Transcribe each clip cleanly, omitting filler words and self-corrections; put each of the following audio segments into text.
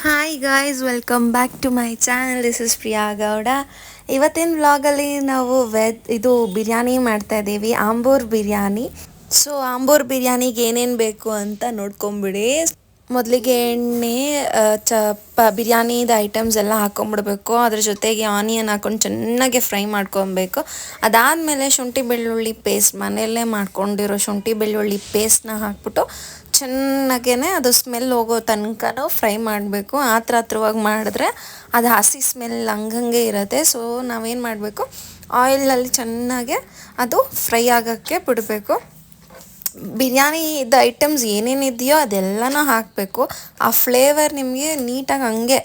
Hi guys, welcome back to my channel. This is Priya Gowda. ಇವತ್ತಿನ ವ್ಲಾಗಲ್ಲಿ ನಾವು ಇದು ಬಿರಿಯಾನಿ ಮಾಡ್ತಾ ಇದ್ದೀವಿ, ಆಂಬೂರ್ ಬಿರಿಯಾನಿ. ಸೊ ಆಂಬೂರ್ ಬಿರಿಯಾನಿಗೆ ಏನೇನು ಬೇಕು ಅಂತ ನೋಡ್ಕೊಂಬಿಡಿ. ಮೊದಲಿಗೆ ಎಣ್ಣೆ, ಬಿರಿಯಾನಿದ ಐಟಮ್ಸ್ ಎಲ್ಲ ಹಾಕೊಂಡ್ಬಿಡ್ಬೇಕು. ಅದ್ರ ಜೊತೆಗೆ ಆನಿಯನ್ ಹಾಕೊಂಡು ಚೆನ್ನಾಗಿ ಫ್ರೈ ಮಾಡ್ಕೊಬೇಕು. ಅದಾದಮೇಲೆ ಶುಂಠಿ ಬೆಳ್ಳುಳ್ಳಿ ಪೇಸ್ಟ್, ಮನೆಯಲ್ಲೇ ಮಾಡ್ಕೊಂಡಿರೋ ಶುಂಠಿ ಬೆಳ್ಳುಳ್ಳಿ ಪೇಸ್ಟ್ನ ಹಾಕ್ಬಿಟ್ಟು ಚೆನ್ನಾಗೇ ಅದು ಸ್ಮೆಲ್ ಹೋಗೋ ತನಕ ಫ್ರೈ ಮಾಡಬೇಕು. ಹತ್ರವಾಗಿ ಮಾಡಿದ್ರೆ ಅದು ಹಸಿ ಸ್ಮೆಲ್ ಹಂಗಂಗೆ ಇರುತ್ತೆ. ಸೊ ನಾವೇನು ಮಾಡಬೇಕು, ಆಯಿಲಲ್ಲಿ ಚೆನ್ನಾಗೆ ಅದು ಫ್ರೈ ಆಗೋಕ್ಕೆ ಬಿಡಬೇಕು. ಬಿರಿಯಾನಿದು ಐಟಮ್ಸ್ ಏನೇನಿದೆಯೋ ಅದೆಲ್ಲನೂ ಹಾಕಬೇಕು. ಆ ಫ್ಲೇವರ್ ನಿಮಗೆ ನೀಟಾಗಿ ಹಂಗೆ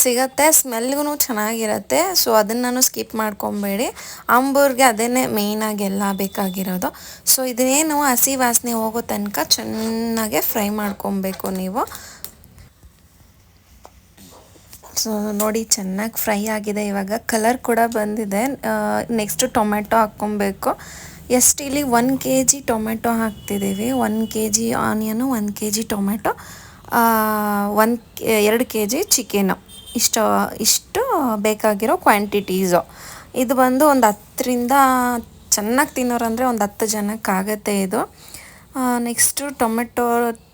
ಸಿಗತ್ತೆ, ಸ್ಮೆಲ್ಗೂ ಚೆನ್ನಾಗಿರುತ್ತೆ. ಸೊ ಅದನ್ನು ಸ್ಕಿಪ್ ಮಾಡ್ಕೊಬೇಡಿ. ಆಂಬೂರ್ಗೆ ಅದೇ ಮೇಯ್ನಾಗಿ ಎಲ್ಲ ಬೇಕಾಗಿರೋದು. ಸೊ ಇದನ್ನೇನು ಹಸಿ ವಾಸನೆ ಹೋಗೋ ತನಕ ಚೆನ್ನಾಗೆ ಫ್ರೈ ಮಾಡ್ಕೊಬೇಕು ನೀವು. ಸೊ ನೋಡಿ, ಚೆನ್ನಾಗಿ ಫ್ರೈ ಆಗಿದೆ. ಇವಾಗ ಕಲರ್ ಕೂಡ ಬಂದಿದೆ. ನೆಕ್ಸ್ಟು ಟೊಮೆಟೊ ಹಾಕ್ಕೊಬೇಕು. ಇಲ್ಲಿ 1 kg ಟೊಮೆಟೊ ಹಾಕ್ತಿದ್ದೀವಿ. 1 kg onion, 1 kg tomato, 2 kg chicken. ಇಷ್ಟು ಬೇಕಾಗಿರೋ ಕ್ವಾಂಟಿಟೀಸು. ಇದು ಬಂದು ಒಂದು 10ರಿಂದ ಚೆನ್ನಾಗಿ ತಿನ್ನೋರಂದರೆ ಒಂದು 10 ಜನಕ್ಕಾಗತ್ತೆ ಇದು. ನೆಕ್ಸ್ಟು ಟೊಮೆಟೊ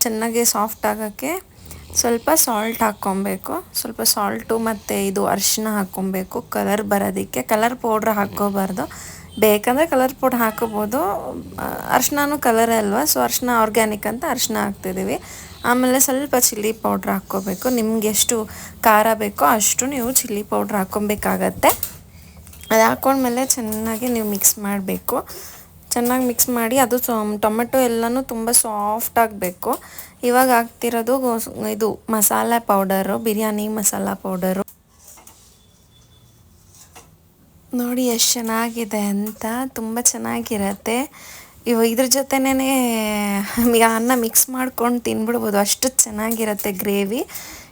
ಚೆನ್ನಾಗಿ ಸಾಫ್ಟ್ ಆಗೋಕ್ಕೆ ಸ್ವಲ್ಪ ಸಾಲ್ಟ್ ಹಾಕ್ಕೊಬೇಕು. ಸ್ವಲ್ಪ ಸಾಲ್ಟು ಮತ್ತು ಇದು ಅರಿಶಿನ ಹಾಕ್ಕೊಬೇಕು ಕಲರ್ ಬರೋದಕ್ಕೆ. ಕಲರ್ ಪೌಡ್ರ್ ಹಾಕ್ಕೋಬಾರ್ದು, ಬೇಕಂದರೆ ಕಲರ್ ಪೌಡ್ರ್ ಹಾಕೋಬೋದು. ಅರಿಶಿನೂ ಕಲರೇ ಅಲ್ವಾ, ಸೊ ಅರಿಶಿನ ಆರ್ಗ್ಯಾನಿಕ್ ಅಂತ ಅರಿಶಿನ ಹಾಕ್ತಿದ್ದೀವಿ. ಆಮೇಲೆ ಸ್ವಲ್ಪ ಚಿಲ್ಲಿ ಪೌಡ್ರ್ ಹಾಕ್ಕೋಬೇಕು. ನಿಮ್ಗೆ ಎಷ್ಟು ಖಾರ ಬೇಕೋ ಅಷ್ಟು ನೀವು ಚಿಲ್ಲಿ ಪೌಡ್ರ್ ಹಾಕ್ಕೊಬೇಕಾಗತ್ತೆ. ಅದು ಹಾಕ್ಕೊಂಡ್ಮೇಲೆ ಚೆನ್ನಾಗಿ ನೀವು ಮಿಕ್ಸ್ ಮಾಡಬೇಕು. ಚೆನ್ನಾಗಿ ಮಿಕ್ಸ್ ಮಾಡಿ ಅದು ಟೊಮೆಟೊ ಎಲ್ಲನೂ ತುಂಬ ಸಾಫ್ಟ್ ಆಗಬೇಕು. ಇವಾಗ ಹಾಕ್ತಿರೋದು ಇದು ಮಸಾಲ ಪೌಡರು, ಬಿರಿಯಾನಿ ಮಸಾಲ ಪೌಡರು. ನೋಡಿ ಎಷ್ಟು ಚೆನ್ನಾಗಿದೆ ಅಂತ, ತುಂಬ ಚೆನ್ನಾಗಿರತ್ತೆ. ಇದ್ರ ಜೊತೆನೇ ಅನ್ನ ಮಿಕ್ಸ್ ಮಾಡ್ಕೊಂಡು ತಿನ್ಬಿಡ್ಬೋದು, ಅಷ್ಟು ಚೆನ್ನಾಗಿರುತ್ತೆ ಗ್ರೇವಿ.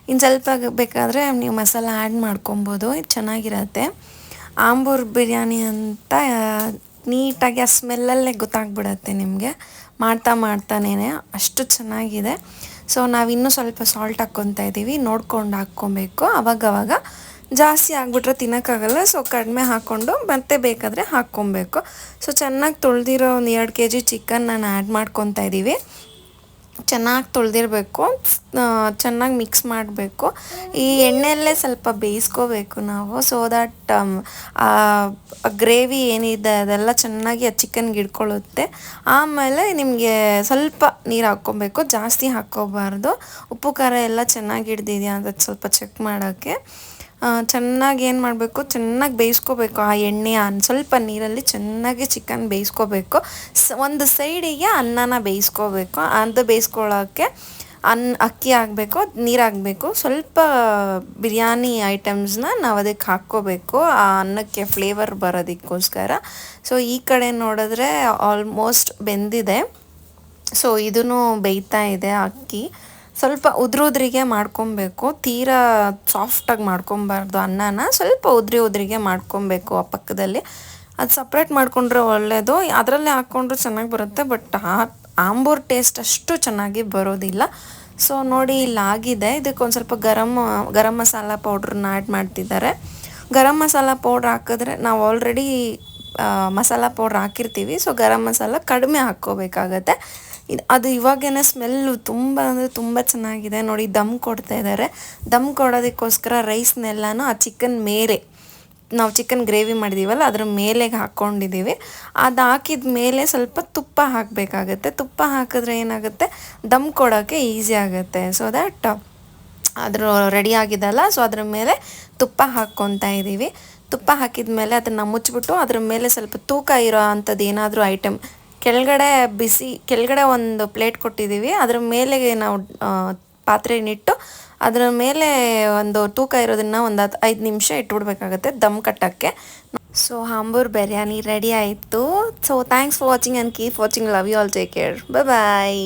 ಇನ್ನು ಸ್ವಲ್ಪ ಬೇಕಾದರೆ ನೀವು ಮಸಾಲ ಆ್ಯಡ್ ಮಾಡ್ಕೊಬೋದು, ಇದು ಚೆನ್ನಾಗಿರತ್ತೆ. ಆಂಬೂರ್ ಬಿರಿಯಾನಿ ಅಂತ ನೀಟಾಗಿ ಆ ಸ್ಮೆಲ್ಲಲ್ಲೇ ಗೊತ್ತಾಗ್ಬಿಡತ್ತೆ ನಿಮಗೆ, ಮಾಡ್ತಾನೇ ಅಷ್ಟು ಚೆನ್ನಾಗಿದೆ. ಸೊ ನಾವಿನ್ನೂ ಸ್ವಲ್ಪ ಸಾಲ್ಟ್ ಹಾಕ್ಕೊತಾ ಇದ್ದೀವಿ, ನೋಡ್ಕೊಂಡು ಹಾಕ್ಕೊಬೇಕು. ಅವಾಗವಾಗ ಜಾಸ್ತಿ ಆಗಿಬಿಟ್ರೆ ತಿನ್ನೋಕ್ಕಾಗಲ್ಲ, ಸೊ ಕಡಿಮೆ ಹಾಕ್ಕೊಂಡು ಮತ್ತೆ ಬೇಕಾದರೆ ಹಾಕ್ಕೊಬೇಕು. ಸೊ ಚೆನ್ನಾಗಿ ತೊಳೆದಿರೋ ಒಂದು 2 kg ಚಿಕನ್ ನಾನು ಆ್ಯಡ್ ಮಾಡ್ಕೊತಾ ಇದ್ದೀವಿ. ಚೆನ್ನಾಗಿ ತೊಳೆದಿರಬೇಕು, ಚೆನ್ನಾಗಿ ಮಿಕ್ಸ್ ಮಾಡಬೇಕು. ಈ ಎಣ್ಣೆಯಲ್ಲೇ ಸ್ವಲ್ಪ ಬೇಯಿಸ್ಕೋಬೇಕು ನಾವು, ಸೊ ದಟ್ ಗ್ರೇವಿ ಏನಿದೆ ಅದೆಲ್ಲ ಚೆನ್ನಾಗಿ ಆ ಚಿಕನ್ಗೆ ಹಿಡ್ಕೊಳ್ಳುತ್ತೆ. ಆಮೇಲೆ ನಿಮಗೆ ಸ್ವಲ್ಪ ನೀರು ಹಾಕ್ಕೊಬೇಕು, ಜಾಸ್ತಿ ಹಾಕ್ಕೋಬಾರ್ದು. ಉಪ್ಪು ಖಾರ ಎಲ್ಲ ಚೆನ್ನಾಗಿ ಹಿಡ್ದಿದೆಯಾ ಅಂತ ಸ್ವಲ್ಪ ಚೆಕ್ ಮಾಡೋಕ್ಕೆ ಚೆನ್ನಾಗಿ ಏನು ಮಾಡಬೇಕು, ಚೆನ್ನಾಗಿ ಬೇಯಿಸ್ಕೋಬೇಕು. ಆ ಎಣ್ಣೆ ಸ್ವಲ್ಪ ನೀರಲ್ಲಿ ಚೆನ್ನಾಗಿ ಚಿಕನ್ ಬೇಯಿಸ್ಕೋಬೇಕು. ಒಂದು ಸೈಡಿಗೆ ಅನ್ನನ ಬೇಯಿಸ್ಕೋಬೇಕು. ಅದು ಬೇಯಿಸ್ಕೊಳ್ಳೋಕ್ಕೆ ಅಕ್ಕಿ ಹಾಕಬೇಕು, ನೀರು ಹಾಕಬೇಕು, ಸ್ವಲ್ಪ ಬಿರಿಯಾನಿ ಐಟಮ್ಸ್ನ ನಾವು ಅದಕ್ಕೆ ಹಾಕ್ಕೋಬೇಕು ಆ ಅನ್ನಕ್ಕೆ ಫ್ಲೇವರ್ ಬರೋದಕ್ಕೋಸ್ಕರ. ಸೊ ಈ ಕಡೆ ನೋಡಿದ್ರೆ ಆಲ್ಮೋಸ್ಟ್ ಬೆಂದಿದೆ. ಸೊ ಇದೂ ಬೇಯ್ತಾ ಇದೆ ಅಕ್ಕಿ. ಸ್ವಲ್ಪ ಉದ್ರಿಗೆ ಮಾಡ್ಕೊಬೇಕು, ತೀರಾ ಸಾಫ್ಟಾಗಿ ಮಾಡ್ಕೊಬಾರ್ದು ಅನ್ನನ, ಸ್ವಲ್ಪ ಉದ್ರಿಗೆ ಮಾಡ್ಕೊಬೇಕು ಆ ಪಕ್ಕದಲ್ಲಿ. ಅದು ಸಪ್ರೇಟ್ ಮಾಡಿಕೊಂಡ್ರೆ ಒಳ್ಳೆಯದು, ಅದರಲ್ಲೇ ಹಾಕ್ಕೊಂಡ್ರೆ ಚೆನ್ನಾಗಿ ಬರುತ್ತೆ. ಬಟ್ ಆಂಬೂರ್ ಟೇಸ್ಟ್ ಅಷ್ಟು ಚೆನ್ನಾಗಿ ಬರೋದಿಲ್ಲ. ಸೊ ನೋಡಿ, ಇಲ್ಲಾಗಿದೆ. ಇದಕ್ಕೆ ಒಂದು ಸ್ವಲ್ಪ ಗರಂ ಮಸಾಲ ಪೌಡ್ರನ್ನ ಆ್ಯಡ್ ಮಾಡ್ತಿದ್ದಾರೆ. ಗರಂ ಮಸಾಲ ಪೌಡ್ರ್ ಹಾಕಿದ್ರೆ ನಾವು ಆಲ್ರೆಡಿ ಮಸಾಲ ಪೌಡ್ರ್ ಹಾಕಿರ್ತೀವಿ, ಸೊ ಗರಂ ಮಸಾಲ ಕಡಿಮೆ ಹಾಕ್ಕೋಬೇಕಾಗತ್ತೆ. ಅದು ಇವಾಗೇನೆ ಸ್ಮೆಲ್ಲು ತುಂಬ ಅಂದರೆ ತುಂಬ ಚೆನ್ನಾಗಿದೆ. ನೋಡಿ, ದಮ್ ಕೊಡ್ತಾ ಇದ್ದಾರೆ. ದಮ್ ಕೊಡೋದಕ್ಕೋಸ್ಕರ ರೈಸ್ನೆಲ್ಲನೂ ಆ ಚಿಕನ್ ಮೇಲೆ, ನಾವು ಚಿಕನ್ ಗ್ರೇವಿ ಮಾಡಿದ್ದೀವಲ್ಲ ಅದ್ರ ಮೇಲೆ ಹಾಕ್ಕೊಂಡಿದ್ದೀವಿ. ಅದು ಹಾಕಿದ ಮೇಲೆ ಸ್ವಲ್ಪ ತುಪ್ಪ ಹಾಕಬೇಕಾಗತ್ತೆ. ತುಪ್ಪ ಹಾಕಿದ್ರೆ ಏನಾಗುತ್ತೆ, ದಮ್ ಕೊಡೋಕ್ಕೆ ಈಸಿ ಆಗುತ್ತೆ. ಸೊ ದ್ಯಾಟ್ ಅದ್ರ ರೆಡಿ ಆಗಿದೆಲ್ಲ, ಸೊ ಅದ್ರ ಮೇಲೆ ತುಪ್ಪ ಹಾಕ್ಕೊತಾ ಇದ್ದೀವಿ. ತುಪ್ಪ ಹಾಕಿದ ಮೇಲೆ ಅದನ್ನು ಮುಚ್ಚಿಬಿಟ್ಟು ಅದ್ರ ಮೇಲೆ ಸ್ವಲ್ಪ ತೂಕ ಇರೋ ಅಂಥದ್ದು ಏನಾದರೂ ಐಟಮ್ ಕೆಳಗಡೆ ಒಂದು ಪ್ಲೇಟ್ ಕೊಟ್ಟಿದ್ದೀವಿ, ಅದ್ರ ಮೇಲೆ ನಾವು ಪಾತ್ರೆನಿಟ್ಟು ಅದರ ಮೇಲೆ ಒಂದು ತೂಕ ಇರೋದನ್ನು ಒಂದು 5 ನಿಮಿಷ ಇಟ್ಬಿಡ್ಬೇಕಾಗತ್ತೆ ದಮ್ ಕಟ್ಟೋಕ್ಕೆ. ಸೊ ಆಂಬೂರ್ ಬಿರಿಯಾನಿ ರೆಡಿ ಆಯಿತು. So thanks for watching and keep watching. Love you all, take care, bye.